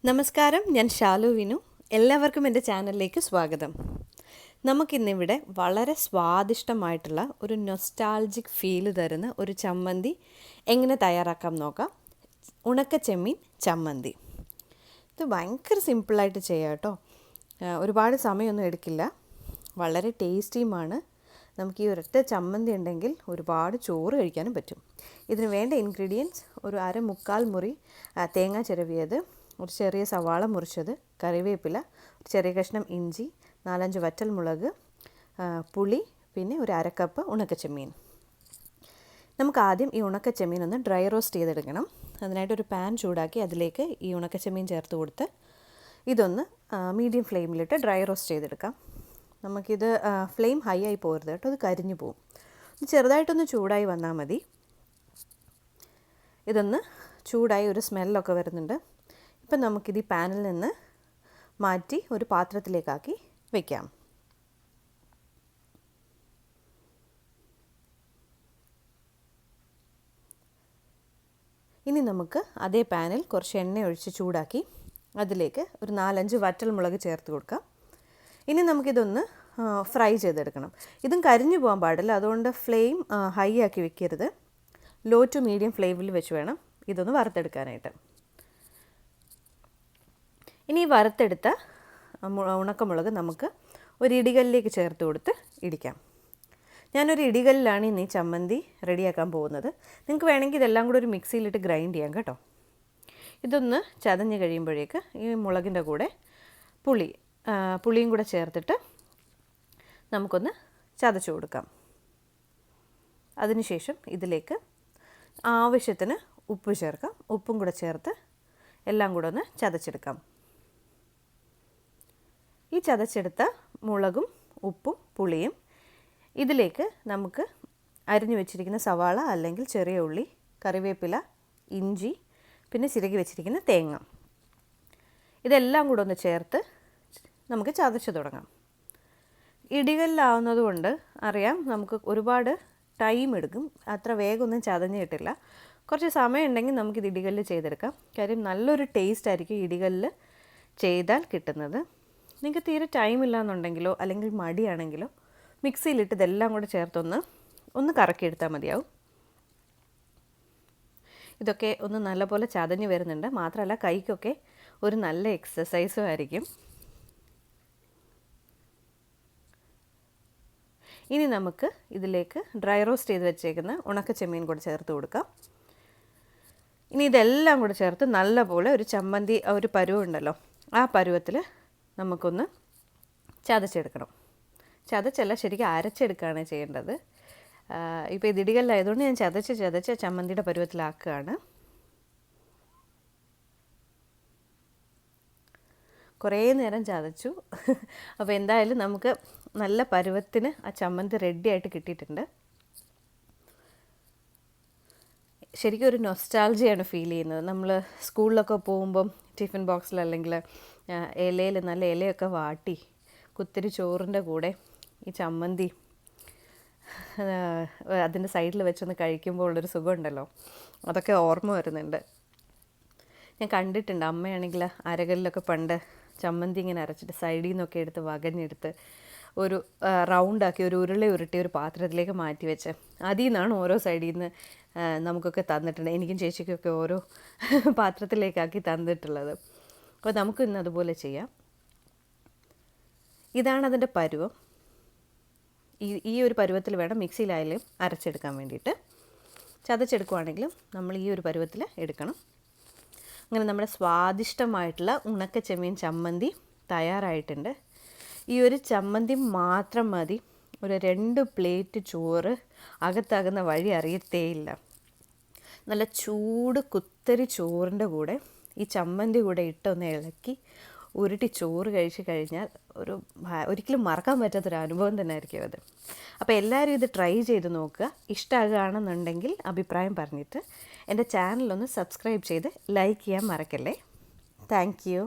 നമസ്കാരം, ഞാൻ ഷാലു വിനു. എല്ലാവർക്കും എൻ്റെ ചാനലിലേക്ക് സ്വാഗതം. നമുക്കിന്നിവിടെ വളരെ സ്വാദിഷ്ടമായിട്ടുള്ള ഒരു നൊസ്റ്റാൾജിക് ഫീല് തരുന്ന ഒരു ചമ്മന്തി എങ്ങനെ തയ്യാറാക്കാം നോക്കാം. ഉണക്ക ചെമ്മീൻ ചമ്മന്തി. ഇത് ഭയങ്കര സിമ്പിളായിട്ട് ചെയ്യാം കേട്ടോ. ഒരുപാട് സമയമൊന്നും എടുക്കില്ല. വളരെ ടേസ്റ്റിയുമാണ്. നമുക്ക് ഈ ഒരൊറ്റ ചമ്മന്തി ഉണ്ടെങ്കിൽ ഒരുപാട് ചോറ് കഴിക്കാനും പറ്റും. ഇതിന് വേണ്ട ഇൻഗ്രീഡിയൻസ്: ഒരു മുക്കാൽ മുറി തേങ്ങ ചിരവിയത്, ഒരു ചെറിയ സവാള മുറിച്ചത്, കറിവേപ്പില, ഒരു ചെറിയ കഷ്ണം ഇഞ്ചി, 4-5 വറ്റൽമുളക്, പുളി, പിന്നെ ഒരു കപ്പ് ഉണക്കച്ചെമ്മീൻ. നമുക്ക് ആദ്യം ഈ ഉണക്കച്ചെമ്മീൻ ഒന്ന് ഡ്രൈ റോസ്റ്റ് ചെയ്തെടുക്കണം. അതിനായിട്ടൊരു പാൻ ചൂടാക്കി അതിലേക്ക് ഈ ഉണക്കച്ചെമ്മീൻ ചേർത്ത് കൊടുത്ത് ഇതൊന്ന് മീഡിയം ഫ്ലെയിമിലിട്ട് ഡ്രൈ റോസ്റ്റ് ചെയ്തെടുക്കാം. നമുക്കിത് ഫ്ലെയിം ഹൈ ആയി പോകരുത് കേട്ടോ, അത് കരിഞ്ഞു പോകും. ചെറുതായിട്ടൊന്ന് ചൂടായി വന്നാൽ മതി. ഇതൊന്ന് ചൂടായി ഒരു സ്മെല്ലൊക്കെ വരുന്നുണ്ട്. ഇപ്പം നമുക്കിത് ഈ പാനിൽ നിന്ന് മാറ്റി ഒരു പാത്രത്തിലേക്കാക്കി വയ്ക്കാം. ഇനി നമുക്ക് അതേ പാനിൽ കുറച്ച് എണ്ണ ഒഴിച്ച് ചൂടാക്കി അതിലേക്ക് ഒരു 4-5 വറ്റൽമുളക് ചേർത്ത് കൊടുക്കാം. ഇനി നമുക്കിതൊന്ന് ഫ്രൈ ചെയ്തെടുക്കണം. ഇതും കരിഞ്ഞു പോകാൻ പാടില്ല, അതുകൊണ്ട് ഫ്ലെയിം ഹൈ ആക്കി വെക്കരുത്. ലോ ടു മീഡിയം ഫ്ലെയിമിൽ വെച്ച് വേണം ഇതൊന്ന് വറുത്തെടുക്കാനായിട്ട്. ഇനി വറുത്തെടുത്ത ഉണക്കമുളക് നമുക്ക് ഒരു ഇടികല്ലിലേക്ക് ചേർത്ത് കൊടുത്ത് ഇടിക്കാം. ഞാനൊരു ഇടികല്ലിലാണ് ഇന്ന് ഈ ചമ്മന്തി റെഡിയാക്കാൻ പോകുന്നത്. നിങ്ങൾക്ക് വേണമെങ്കിൽ ഇതെല്ലാം കൂടെ ഒരു മിക്സിയിലിട്ട് ഗ്രൈൻഡ് ചെയ്യാം കേട്ടോ. ഇതൊന്ന് ചതഞ്ഞ് കഴിയുമ്പോഴേക്ക് ഈ മുളകിൻ്റെ കൂടെ പുളിയും കൂടെ ചേർത്തിട്ട് നമുക്കൊന്ന് ചതച്ച് കൊടുക്കാം. അതിനുശേഷം ഇതിലേക്ക് ആവശ്യത്തിന് ഉപ്പ് ചേർക്കാം. ഉപ്പും കൂടെ ചേർത്ത് എല്ലാം കൂടെ ഒന്ന് ചതച്ചെടുക്കാം. ഈ ചതച്ചെടുത്ത മുളകും ഉപ്പും പുളിയും ഇതിലേക്ക് നമുക്ക് അരിഞ്ഞു വെച്ചിരിക്കുന്ന സവാള അല്ലെങ്കിൽ ചെറിയ ഉള്ളി, കറിവേപ്പില, ഇഞ്ചി, പിന്നെ ചിരകി വെച്ചിരിക്കുന്ന തേങ്ങ, ഇതെല്ലാം കൂടെ ഒന്ന് ചേർത്ത് നമുക്ക് ചതച്ച് തുടങ്ങാം. ഇടികല്ലാവുന്നത് കൊണ്ട് അറിയാം നമുക്ക് ഒരുപാട് ടൈം എടുക്കും. അത്ര വേഗമൊന്നും ചതഞ്ഞ് കിട്ടില്ല. കുറച്ച് സമയം ഉണ്ടെങ്കിൽ നമുക്കിത് ഇടികല്ല് ചെയ്തെടുക്കാം. കാര്യം നല്ലൊരു ടേസ്റ്റ് ആയിരിക്കും ഇടികല്ല് ചെയ്താൽ കിട്ടുന്നത്. നിങ്ങൾക്ക് തീരെ ടൈം ഇല്ലയെന്നുണ്ടെങ്കിലോ അല്ലെങ്കിൽ മടിയാണെങ്കിലോ മിക്സിയിലിട്ട് ഇതെല്ലാം കൂടെ ചേർത്തൊന്ന് കറക്കിയെടുത്താൽ മതിയാവും. ഇതൊക്കെ ഒന്ന് നല്ലപോലെ ചതഞ്ഞ് വരുന്നുണ്ട്. മാത്രമല്ല കൈക്കൊക്കെ ഒരു നല്ല എക്സസൈസും ആയിരിക്കും. ഇനി നമുക്ക് ഇതിലേക്ക് ഡ്രൈ റോസ്റ്റ് ചെയ്ത് വെച്ചേക്കുന്ന ഉണക്ക ചെമ്മീൻ കൂടെ ചേർത്ത് കൊടുക്കാം. ഇനി ഇതെല്ലാം കൂടെ ചേർത്ത് നല്ലപോലെ ഒരു ചമ്മന്തി ഒരു പരുവുണ്ടല്ലോ, ആ പരുവത്തിൽ നമുക്കൊന്ന് ചതച്ചെടുക്കണം. ചതച്ചല്ല, ശരിക്കും അരച്ചെടുക്കുകയാണ് ചെയ്യേണ്ടത്. ഇപ്പോൾ ഇത് ഇടികല്ലായതുകൊണ്ട് ഞാൻ ചതച്ച് ചമ്മന്തിയുടെ പരുവത്തിലാക്കുകയാണ്. കുറേ നേരം ചതച്ചു. അപ്പോൾ എന്തായാലും നമുക്ക് നല്ല പരുവത്തിന് ആ ചമ്മന്തി റെഡിയായിട്ട് കിട്ടിയിട്ടുണ്ട്. ശരിക്കും ഒരു നൊസ്റ്റാൾജിയാണ് ഫീൽ ചെയ്യുന്നത്. നമ്മൾ സ്കൂളിലൊക്കെ പോകുമ്പം ടിഫിൻ ബോക്സിൽ അല്ലെങ്കിൽ ഇലയിൽ നല്ല ഇലയൊക്കെ വാട്ടി കുത്തിരി ചോറിൻ്റെ കൂടെ ഈ ചമ്മന്തി അതിൻ്റെ സൈഡിൽ വെച്ചൊന്ന് കഴിക്കുമ്പോൾ ഉള്ളൊരു സുഖമുണ്ടല്ലോ, അതൊക്കെ ഓർമ്മ വരുന്നുണ്ട്. ഞാൻ കണ്ടിട്ടുണ്ട്, അമ്മയാണെങ്കിൽ അരകല്ലിലൊക്കെ പണ്ട് ചമ്മന്തി ഇങ്ങനെ അരച്ചിട്ട് സൈഡിൽ നിന്നൊക്കെ എടുത്ത് വകഞ്ഞെടുത്ത് ഒരു റൗണ്ടാക്കി ഒരു ഉരുട്ടി ഒരു പാത്രത്തിലേക്ക് മാറ്റി വെച്ച് അതിൽ നിന്നാണ് ഓരോ സൈഡിൽ നിന്ന് നമുക്കൊക്കെ തന്നിട്ടുണ്ട്. എനിക്കും ചേച്ചിക്കൊക്കെ ഓരോ പാത്രത്തിലേക്കാക്കി തന്നിട്ടുള്ളത്. അപ്പോൾ നമുക്ക് ഇന്ന് അതുപോലെ ചെയ്യാം. ഇതാണ് അതിൻ്റെ പരുവം. ഈ ഒരു പരുവത്തിൽ വേണം മിക്സിയിലായാലും അരച്ചെടുക്കാൻ വേണ്ടിയിട്ട്. ചതച്ചെടുക്കുവാണെങ്കിലും നമ്മൾ ഈ ഒരു പരുവത്തിൽ എടുക്കണം. അങ്ങനെ നമ്മുടെ സ്വാദിഷ്ടമായിട്ടുള്ള ഉണക്ക ചെമ്മീൻ ചമ്മന്തി തയ്യാറായിട്ടുണ്ട്. ഈ ഒരു ചമ്മന്തി മാത്രം മതി ഒരു 2 പ്ലേറ്റ് ചോറ് അകത്താകുന്ന വഴി അറിയത്തേയില്ല. നല്ല ചൂട് കുത്തരി ചോറിൻ്റെ കൂടെ ഈ ചമ്മന്തി കൂടെ ഇട്ടൊന്ന് ഇളക്കി ഉരുട്ടി ചോറ് കഴിച്ച് കഴിഞ്ഞാൽ ഒരിക്കലും മറക്കാൻ പറ്റാത്തൊരു അനുഭവം തന്നെ ആയിരിക്കും അത്. അപ്പോൾ എല്ലാവരും ഇത് ട്രൈ ചെയ്ത് നോക്കുക. ഇഷ്ടമാകുകയാണെന്നുണ്ടെങ്കിൽ അഭിപ്രായം പറഞ്ഞിട്ട് എൻ്റെ ചാനലൊന്ന് സബ്സ്ക്രൈബ് ചെയ്ത് ലൈക്ക് ചെയ്യാൻ മറക്കല്ലേ. Thank you.